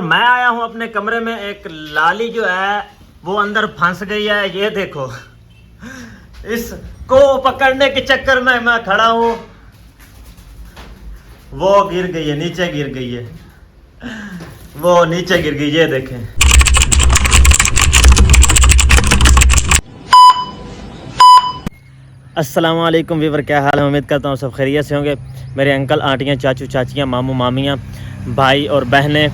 मैं आया हूँ अपने कमरे में, एक लाली जो है वो अंदर फंस गई है। ये देखो, इसको पकड़ने के चक्कर में मैं खड़ा हूँ, वो गिर गई है, नीचे गिर गई है, वो नीचे गिर गई। ये देखें, अस्सलाम वालेकुम वीवर, क्या हाल है? उम्मीद करता हूँ सब खैरियत से होंगे। मेरे अंकल आंटियाँ, चाचू चाचियाँ, मामू मामियाँ, भाई और बहनें,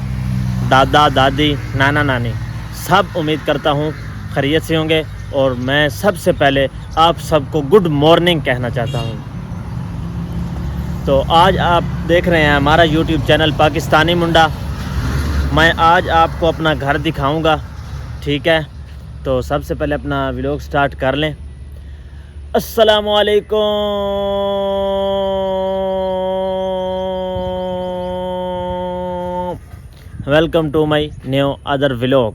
दादा दादी, नाना नानी, सब उम्मीद करता हूँ खैरियत से होंगे। और मैं सबसे पहले आप सबको गुड मॉर्निंग कहना चाहता हूँ। तो आज आप देख रहे हैं हमारा यूट्यूब चैनल पाकिस्तानी मुंडा। मैं आज आपको अपना घर दिखाऊँगा, ठीक है? तो सबसे पहले अपना व्लॉग स्टार्ट कर लें। अस्सलाम वालेकुम, welcome to my new other vlog.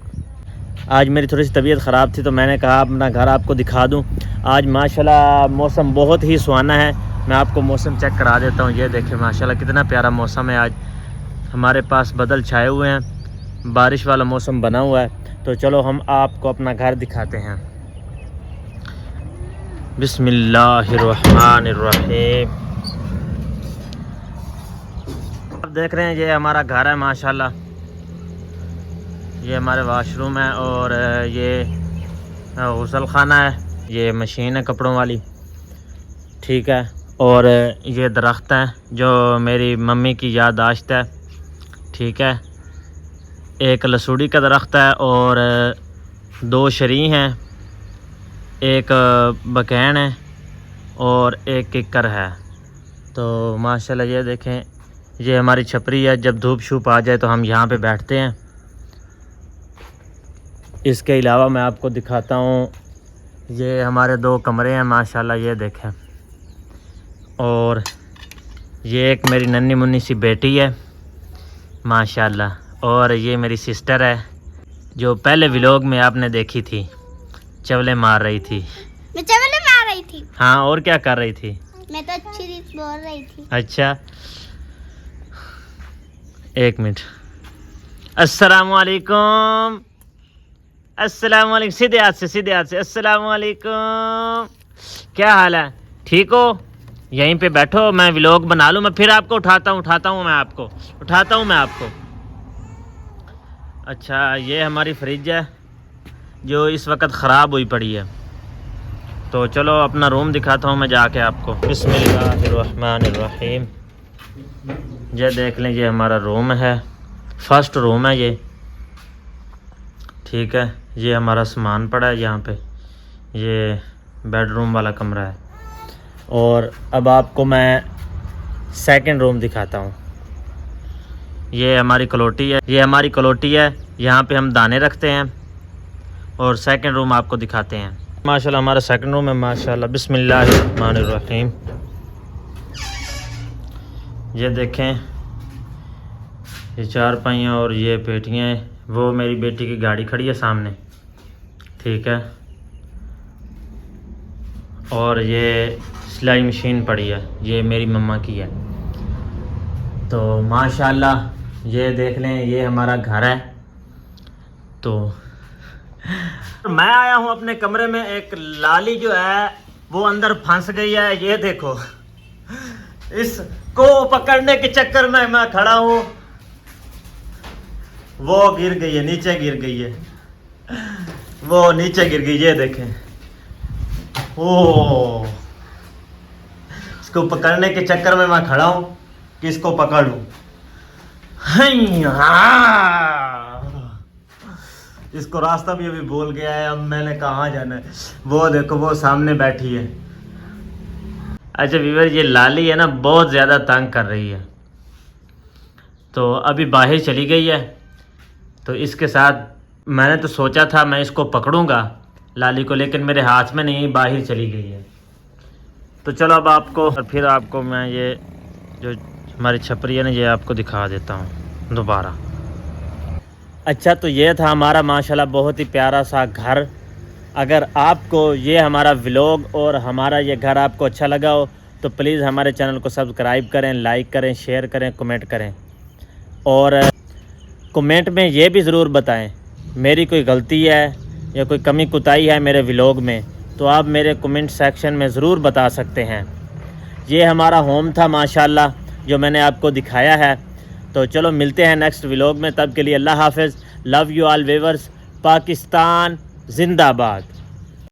आज मेरी थोड़ी सी तबीयत ख़राब थी तो मैंने कहा अपना घर आपको दिखा दूं। आज माशाल्लाह मौसम बहुत ही सुहाना है। मैं आपको मौसम चेक करा देता हूं। ये देखिए माशाल्लाह कितना प्यारा मौसम है। आज हमारे पास बादल छाए हुए हैं, बारिश वाला मौसम बना हुआ है। तो चलो हम आपको अपना घर दिखाते हैं। बिस्मिल्लाहिर्रहमानिर्रहीम। आप देख रहे हैं ये हमारा घर है माशाल्लाह। ये हमारे वाशरूम है और ये गुसल खाना है। ये मशीन है कपड़ों वाली, ठीक है? और ये दरख्त है जो मेरी मम्मी की याददाश्त है, ठीक है? एक लसूड़ी का दरख्त है और दो शरी हैं, एक बकैन है और एक किक्कर है। तो माशाल्लाह ये देखें, ये हमारी छपरी है। जब धूप शूप आ जाए तो हम यहाँ पे बैठते हैं। इसके अलावा मैं आपको दिखाता हूँ, ये हमारे दो कमरे हैं माशाल्लाह, ये देखें। और ये एक मेरी नन्ही मुन्नी सी बेटी है माशाल्लाह, और ये मेरी सिस्टर है जो पहले व्लॉग में आपने देखी थी, चवले मार रही थी। मैं चवले मार रही थी। हाँ, और क्या कर रही थी? मैं तो अच्छी रीत बोल रही थी। अच्छा, एक मिनट। अस्सलाम वालेकुम, अस्सलाम वालेकुम। सीधे हाथ से, सीधे हाथ से। अस्सलाम वालेकुम, क्या हाल है? ठीक हो? यहीं पे बैठो, मैं व्लॉग बना लूँ। मैं फिर आपको उठाता हूँ मैं आपको। अच्छा, ये हमारी फ्रिज है जो इस वक्त ख़राब हुई पड़ी है। तो चलो अपना रूम दिखाता हूँ मैं जाके आपको। बिस्मिल्लाहिर्रहमानिर्रहीम। ये देख लें, ये हमारा रूम है, फर्स्ट रूम है ये, ठीक है? ये हमारा सामान पड़ा है यहाँ पे। ये बेडरूम वाला कमरा है। और अब आपको मैं सेकंड रूम दिखाता हूँ। ये हमारी कलोटी है, यहाँ पे हम दाने रखते हैं। और सेकंड रूम आपको दिखाते हैं। माशाल्लाह हमारा सेकंड रूम है माशाल्लाह। बिस्मिल्लाहिर्रहमानिर्रहीम। ये देखें, ये चारपाइयाँ और ये पेटियाँ हैं। वो मेरी बेटी की गाड़ी खड़ी है सामने, ठीक है? और ये सिलाई मशीन पड़ी है, ये मेरी मम्मा की है। तो माशाल्लाह ये देख लें, ये हमारा घर है। तो मैं आया हूँ अपने कमरे में, एक लाली जो है वो अंदर फंस गई है। ये देखो, इसको पकड़ने के चक्कर में मैं खड़ा हूँ, वो गिर गई है, नीचे गिर गई है, वो नीचे गिर गई। ये देखें, ओ, इसको पकड़ने के चक्कर में मैं खड़ा हूँ कि इसको पकड़ लूँ। इसको रास्ता भी अभी भूल गया है, अब मैंने कहाँ जाना है। वो देखो, वो सामने बैठी है। अच्छा वीवर, ये लाली है ना, बहुत ज़्यादा तंग कर रही है। तो अभी बाहर चली गई है। तो इसके साथ मैंने तो सोचा था मैं इसको पकड़ूंगा लाली को, लेकिन मेरे हाथ में नहीं, बाहर चली गई है। तो चलो अब आपको, और फिर आपको मैं ये जो हमारी छपरी है ना, ये आपको दिखा देता हूँ दोबारा। अच्छा, तो ये था हमारा माशाल्लाह बहुत ही प्यारा सा घर। अगर आपको ये हमारा व्लॉग और हमारा ये घर आपको अच्छा लगा हो तो प्लीज़ हमारे चैनल को सब्सक्राइब करें, लाइक करें, शेयर करें, कमेंट करें। और कमेंट में ये भी ज़रूर बताएं मेरी कोई गलती है या कोई कमी कुताही है मेरे व्लॉग में, तो आप मेरे कमेंट सेक्शन में ज़रूर बता सकते हैं। ये हमारा होम था माशाल्लाह जो मैंने आपको दिखाया है। तो चलो मिलते हैं नेक्स्ट व्लॉग में, तब के लिए अल्लाह हाफ़िज़। Love you all viewers. Pakistan जिंदाबाद।